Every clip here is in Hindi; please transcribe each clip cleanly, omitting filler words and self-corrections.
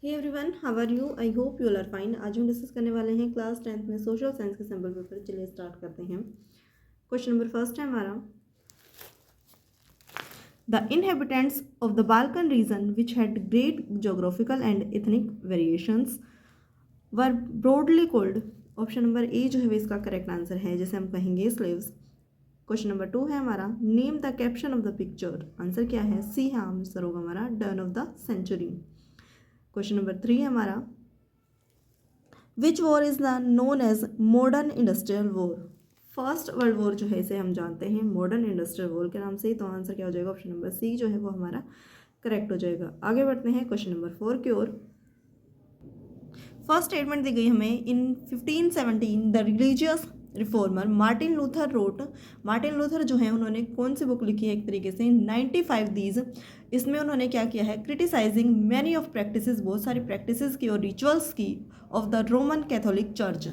Hey everyone, how are you? I hope you all are fine. आज हम डिस्कस करने वाले हैं क्लास 10th में सोशल साइंस के सैम्पल पेपर। चलिए स्टार्ट करते हैं। क्वेश्चन नंबर फर्स्ट है हमारा, the inhabitants of the Balkan region which had great geographical and ethnic variations were broadly called. Option number A जो है वो इसका करेक्ट आंसर है, जैसे हम कहेंगे स्लेव्स। क्वेश्चन नंबर 2 है हमारा, name the caption of the picture. Answer क्या है? सी है आंसर होगा हमारा, turn of the century. Question number 3 है हमारा, which war is the known as modern industrial war. First world war जो है इसे हम जानते हैं मॉडर्न इंडस्ट्रियल वॉर के नाम से। तो आंसर क्या हो जाएगा? ऑप्शन नंबर सी जो है वो हमारा करेक्ट हो जाएगा। आगे बढ़ते हैं क्वेश्चन नंबर 4 की ओर। फर्स्ट स्टेटमेंट दी गई हमें, in 1517 the religious reformer Martin Luther wrote. Martin Luther जो है उन्होंने कौन सी बुक लिखी है? एक तरीके से 95 दीज। इसमें उन्होंने क्या किया है? क्रिटिसाइजिंग मैनी ऑफ प्रैक्टिसेस, बहुत सारी प्रैक्टिसेस की और रिचुअल्स की of the Roman Catholic church.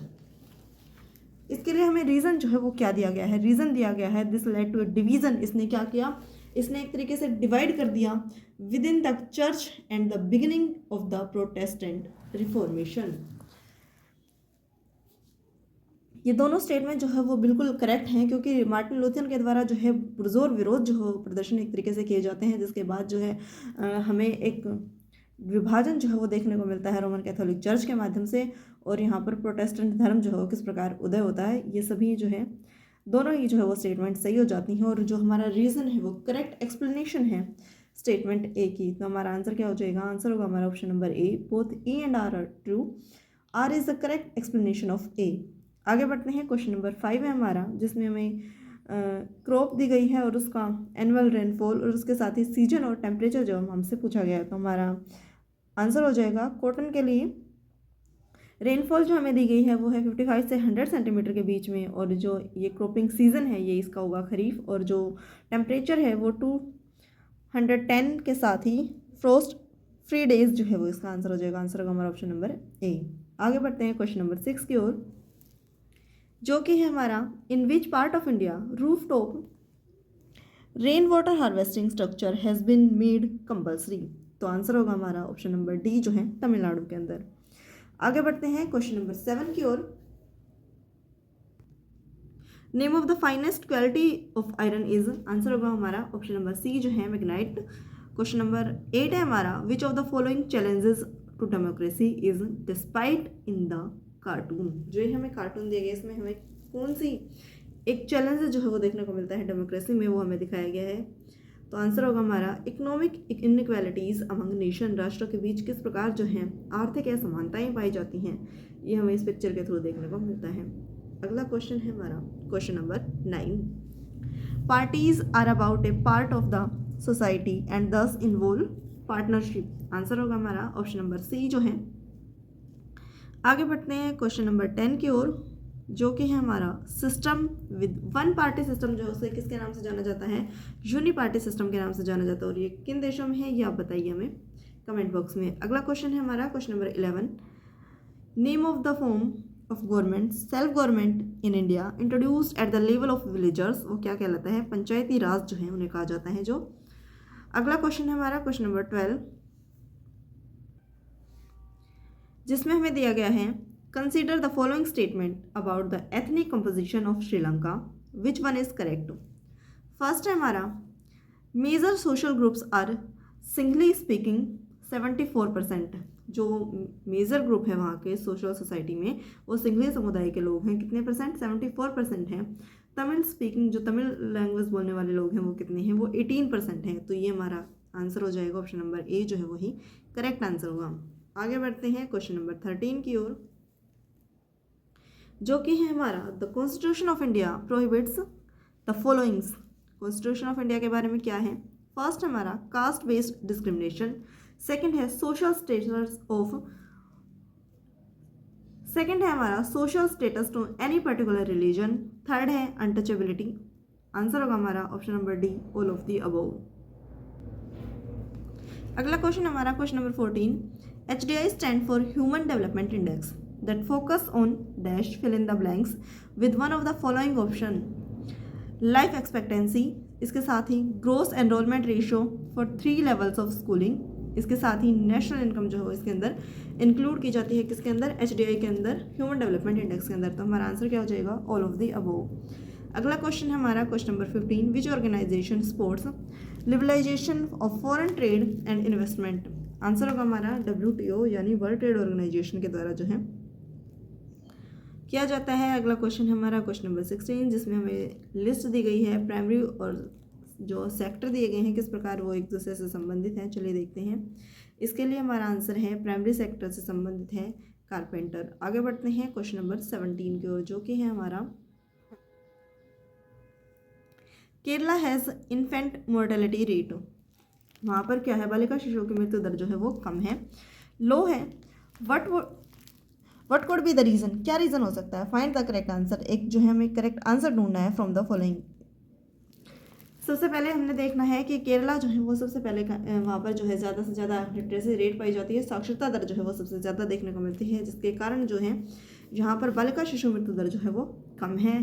इसके लिए हमें रीज़न जो है वो क्या दिया गया है? रीज़न दिया गया है this led to a division. इसने क्या किया? इसने एक तरीके से डिवाइड कर दिया with in the church and the beginning of the Protestant reformation. ये दोनों स्टेटमेंट जो है वो बिल्कुल करेक्ट हैं, क्योंकि मार्टिन लूथर के द्वारा जो है पुरजोर विरोध जो है प्रदर्शन एक तरीके से किए जाते हैं, जिसके बाद जो है हमें एक विभाजन जो है वो देखने को मिलता है रोमन कैथोलिक चर्च के माध्यम से, और यहाँ पर प्रोटेस्टेंट धर्म जो है वो किस प्रकार उदय होता है। ये सभी जो है दोनों ही जो है वो स्टेटमेंट सही हो जाती हैं, और जो हमारा रीज़न है वो करेक्ट एक्सप्लेनेशन है स्टेटमेंट ए की। तो हमारा आंसर क्या हो जाएगा? आंसर होगा हमारा option number A, both A and R true. R is the correct explanation of A. आगे बढ़ते हैं। क्वेश्चन नंबर 5 है हमारा, जिसमें हमें क्रॉप दी गई है और उसका एनुअल रेनफॉल और उसके साथ ही सीजन और टेम्परेचर जो हमसे पूछा गया है। तो हमारा आंसर हो जाएगा, कॉटन के लिए रेनफॉल जो हमें दी गई है वो है 55 से 100 सेंटीमीटर के बीच में, और जो ये क्रॉपिंग सीजन है ये इसका होगा खरीफ, और जो टेम्परेचर है वो 210 के साथ ही फ्रोस्ट फ्री डेज जो है वो इसका आंसर हो जाएगा। आंसर होगा हमारा ऑप्शन नंबर ए। आगे बढ़ते हैं क्वेश्चन नंबर 6 की ओर, जो कि है हमारा, in which part of India roof top rain water harvesting structure has been made compulsory. तो आंसर होगा हमारा ऑप्शन नंबर डी जो है तमिलनाडु के अंदर। आगे बढ़ते हैं क्वेश्चन नंबर 7 की ओर, name of the finest quality of iron is. Answer होगा हमारा ऑप्शन नंबर सी जो है मैग्नाइट। क्वेश्चन नंबर 8 है हमारा, which of the following challenges to democracy is despite in the cartoon. जो ये हमें कार्टून दिया गया इसमें हमें कौन सी एक चैलेंज जो है वो देखने को मिलता है डेमोक्रेसी में, वो हमें दिखाया गया है। तो आंसर होगा हमारा इकोनॉमिक इनइक्वालिटीज़ अमंग नेशन। राष्ट्रों के बीच किस प्रकार जो है आर्थिक असमानताएं पाई जाती हैं, ये हमें इस पिक्चर के थ्रू देखने को मिलता है। अगला क्वेश्चन है हमारा question number 9, parties are about a part of the society and thus involve partnership. Answer होगा हमारा ऑप्शन नंबर सी जो है। आगे बढ़ते हैं क्वेश्चन नंबर 10 की ओर, जो कि है हमारा system with one party system जो है उसे किसके नाम से जाना जाता है? यूनि पार्टी सिस्टम के नाम से जाना जाता है, और ये किन देशों में है ये आप बताइए हमें कमेंट बॉक्स में। अगला क्वेश्चन है हमारा question number 11, name of the form of government self government in India introduced at the level of villagers. वो क्या कहलाता है? पंचायती राज जो है उन्हें कहा जाता है जो। अगला क्वेश्चन है हमारा क्वेश्चन नंबर 12, जिसमें हमें दिया गया है, consider the following statement about the ethnic composition of Sri Lanka, which one is correct. First है हमारा, major social groups are Sinhala speaking 74%। जो मेजर ग्रुप है वहाँ के सोशल सोसाइटी में वो सिंगली समुदाय के लोग हैं, कितने परसेंट? 74% हैं। तमिल स्पीकिंग जो तमिल लैंग्वेज बोलने वाले लोग हैं वो कितने हैं? वो 18% हैं। तो ये हमारा आंसर हो जाएगा ऑप्शन नंबर ए जो है वही करेक्ट आंसर होगा। आगे बढ़ते हैं क्वेश्चन नंबर 13 की ओर, जो कि है हमारा, the constitution of India prohibits the followings. Constitution of India के बारे में क्या है? फर्स्ट हमारा कास्ट बेस्ड डिस्क्रिमिनेशन, सेकंड है सोशल स्टेटस ऑफ, सेकंड है हमारा social status to any particular religion, third है अनटचेबिलिटी। आंसर होगा हमारा option number D, all of the above. अगला क्वेश्चन हमारा question number 14, HDI stand for Human Development Index that focus on dash fill in the blanks with one of the following option, life expectancy, इसके साथ ही gross enrolment ratio for 3 levels of schooling, इसके साथ ही नेशनल इनकम जो है इसके अंदर इंक्लूड की जाती है, किसके अंदर, HDI के अंदर, ह्यूमन डेवलपमेंट इंडेक्स के अंदर। तो हमारा आंसर क्या हो जाएगा, ऑल ऑफ द अबोव। अगला क्वेश्चन है हमारा question number 15, which organisation supports liberalisation of foreign trade and investment. Answer होगा हमारा WTO यानी वर्ल्ड ट्रेड ऑर्गेनाइजेशन के द्वारा जो है किया जाता है। अगला क्वेश्चन है हमारा क्वेश्चन नंबर 16, जिसमें हमें लिस्ट दी गई है प्राइमरी और जो सेक्टर दिए गए हैं किस प्रकार वो एक दूसरे से संबंधित हैं। चलिए देखते हैं। इसके लिए हमारा आंसर है प्राइमरी सेक्टर से संबंधित है कारपेंटर। आगे बढ़ते हैं क्वेश्चन नंबर 17 की ओर, जो कि है हमारा Kerala has infant mortality rate. वहाँ पर क्या है, बालिका शिशुओं की मृत्यु दर जो है वो कम है, लो है। What could be the reason, क्या रीज़न हो सकता है। फाइंड द करेक्ट आंसर, एक जो है हमें करेक्ट आंसर ढूंढना है फ्रॉम द फॉलोइंग। सबसे पहले हमने देखना है कि केरला जो है वो सबसे पहले वहाँ पर जो है ज़्यादा से ज़्यादा लिटरेसी रेट पाई जाती है, साक्षरता दर जो है वो सबसे ज़्यादा देखने को मिलती है, जिसके कारण जो है यहाँ पर बालिका शिशु मृत्यु दर जो है वो कम है।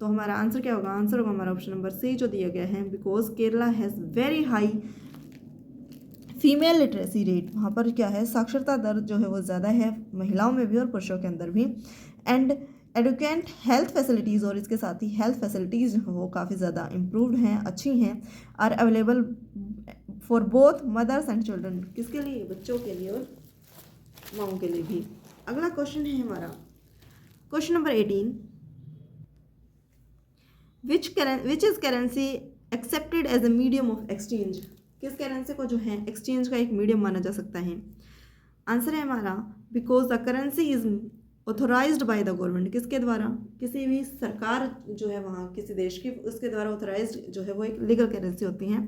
तो हमारा आंसर क्या होगा, आंसर होगा हमारा ऑप्शन नंबर सी जो दिया गया है, because Kerala has very high female literacy rate. वहाँ पर क्या है, साक्षरता दर जो है वो ज़्यादा है, महिलाओं में भी और पुरुषों के अंदर भी। एंड एडुकेंट हेल्थ फैसिलिटीज़, और इसके साथ ही हेल्थ फैसिलिटीज़ जो है वो काफ़ी ज़्यादा इम्प्रूव्ड हैं, अच्छी हैं, are available for both mothers and children, किसके लिए, बच्चों के लिए और माओं के लिए भी। अगला क्वेश्चन है हमारा question number 18, which is currency accepted as a medium of exchange. किस करेंसी को जो है एक्सचेंज का एक मीडियम माना जा सकता है। आंसर है हमारा because the currency is authorised by the government, किसके द्वारा, किसी भी सरकार जो है वहाँ किसी देश की, उसके द्वारा ऑथोराइज्ड जो है वो एक लीगल करेंसी होती है।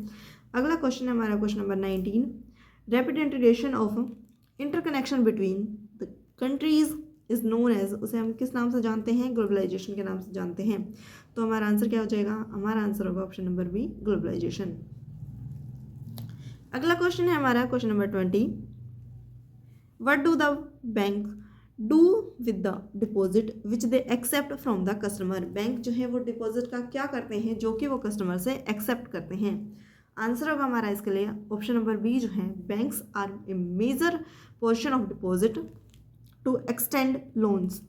अगला क्वेश्चन है हमारा question number 19, rapid integration of interconnection between the countries is known as, उसे हम किस नाम से जानते हैं, ग्लोबलाइजेशन के नाम से जानते हैं। तो हमारा आंसर क्या हो जाएगा, हमारा आंसर होगा ऑप्शन नंबर बी, ग्लोबलाइजेशन। अगला क्वेश्चन है हमारा question number 20, what do the bank do with the deposit which they accept from the customer. Bank जो है वो डिपॉजिट का क्या करते हैं जो कि वो कस्टमर से एक्सेप्ट करते हैं। आंसर होगा हमारा इसके लिए ऑप्शन नंबर बी जो है, banks are a major portion of deposit to extend loans.